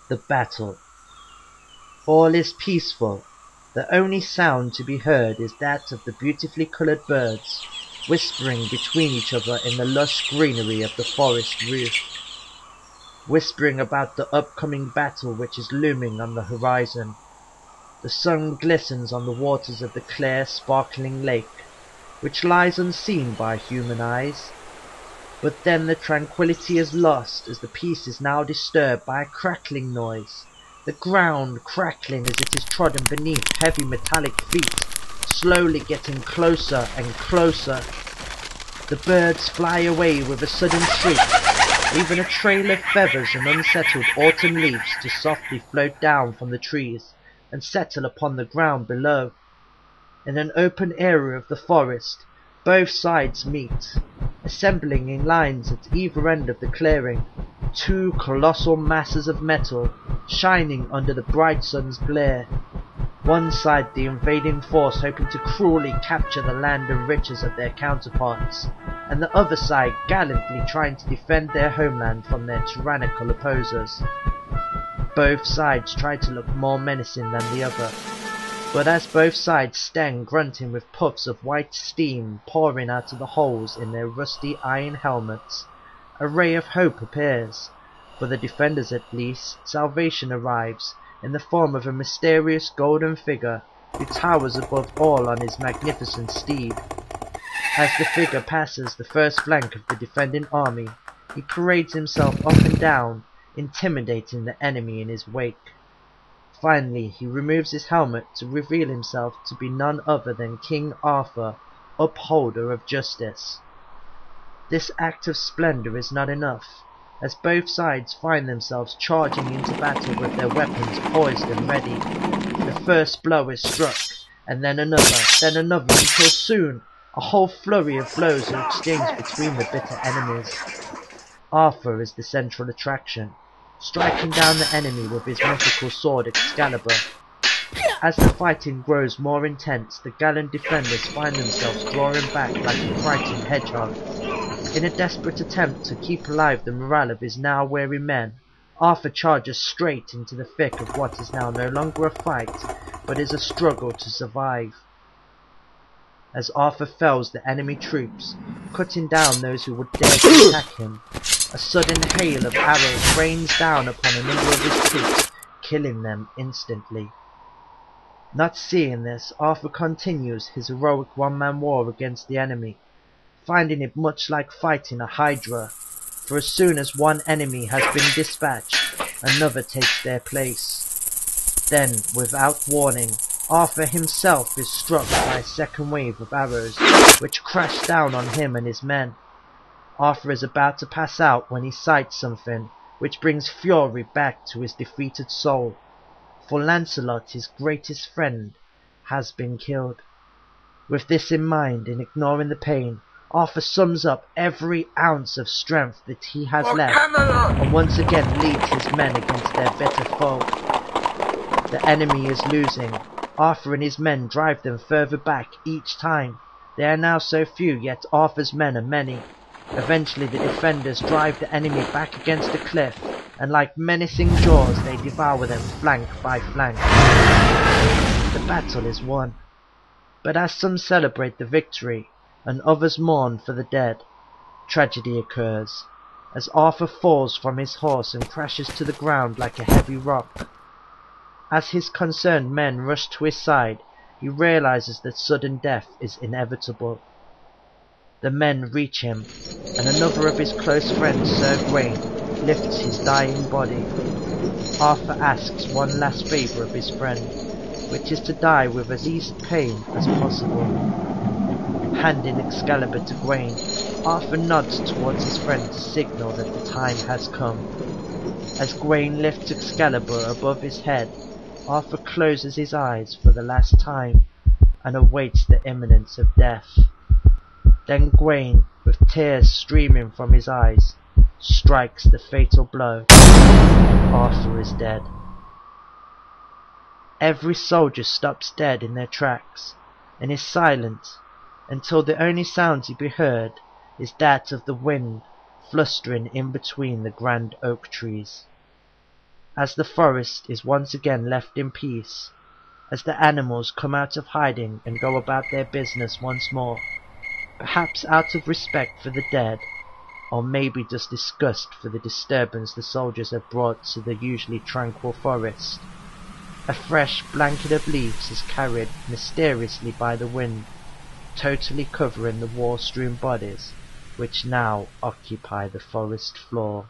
The battle. All is peaceful. The only sound to be heard is that of the beautifully colored birds, whispering between each other in the lush greenery of the forest roof, whispering about the upcoming battle which is looming on the horizon. The sun glistens on the waters of the clear, sparkling lake, which lies unseen by human eyes. But then the tranquillity is lost, as the peace is now disturbed by a crackling noise, the ground crackling as it is trodden beneath heavy metallic feet, slowly getting closer and closer. The birds fly away with a sudden shriek, leaving a trail of feathers and unsettled autumn leaves to softly float down from the trees and settle upon the ground below. In an open area of the forest, both sides meet, assembling in lines at either end of the clearing, two colossal masses of metal, shining under the bright sun's glare. One side the invading force hoping to cruelly capture the land and riches of their counterparts, and the other side gallantly trying to defend their homeland from their tyrannical opposers. Both sides try to look more menacing than the other, but as both sides stand grunting with puffs of white steam pouring out of the holes in their rusty iron helmets, a ray of hope appears. For the defenders at least, salvation arrives in the form of a mysterious golden figure who towers above all on his magnificent steed. As the figure passes the first flank of the defending army, he parades himself up and down, intimidating the enemy in his wake. Finally, he removes his helmet to reveal himself to be none other than King Arthur, upholder of justice. This act of splendor is not enough, as both sides find themselves charging into battle with their weapons poised and ready. The first blow is struck, and then another, until soon a whole flurry of blows are exchanged between the bitter enemies. Arthur is the central attraction, striking down the enemy with his mythical sword Excalibur. As the fighting grows more intense, the gallant defenders find themselves drawing back like a frightened hedgehog. In a desperate attempt to keep alive the morale of his now weary men, Arthur charges straight into the thick of what is now no longer a fight, but is a struggle to survive. As Arthur fells the enemy troops, cutting down those who would dare to attack him, a sudden hail of arrows rains down upon a number of his troops, killing them instantly. Not seeing this, Arthur continues his heroic one-man war against the enemy, finding it much like fighting a hydra, for as soon as one enemy has been dispatched, another takes their place. Then, without warning, Arthur himself is struck by a second wave of arrows, which crash down on him and his men. Arthur is about to pass out when he sights something which brings fury back to his defeated soul, for Lancelot, his greatest friend, has been killed. With this in mind, and ignoring the pain, Arthur sums up every ounce of strength that he has left, and once again leads his men against their better foe. The enemy is losing. Arthur and his men drive them further back each time. They are now so few, yet Arthur's men are many. Eventually the defenders drive the enemy back against the cliff, and like menacing jaws they devour them flank by flank. The battle is won. But as some celebrate the victory, and others mourn for the dead, tragedy occurs, as Arthur falls from his horse and crashes to the ground like a heavy rock. As his concerned men rush to his side, he realizes that sudden death is inevitable. The men reach him, and another of his close friends, Sir Gawain, lifts his dying body. Arthur asks one last favour of his friend, which is to die with as least pain as possible. Handing Excalibur to Gawain, Arthur nods towards his friend to signal that the time has come. As Gawain lifts Excalibur above his head, Arthur closes his eyes for the last time, and awaits the imminence of death. Then Gawain, with tears streaming from his eyes, strikes the fatal blow. Arthur is dead. Every soldier stops dead in their tracks, and is silent, until the only sound to be heard is that of the wind flustering in between the grand oak trees. as the forest is once again left in peace, as the animals come out of hiding and go about their business once more, perhaps out of respect for the dead, or maybe just disgust for the disturbance the soldiers have brought to the usually tranquil forest, a fresh blanket of leaves is carried mysteriously by the wind, totally covering the war-strewn bodies which now occupy the forest floor.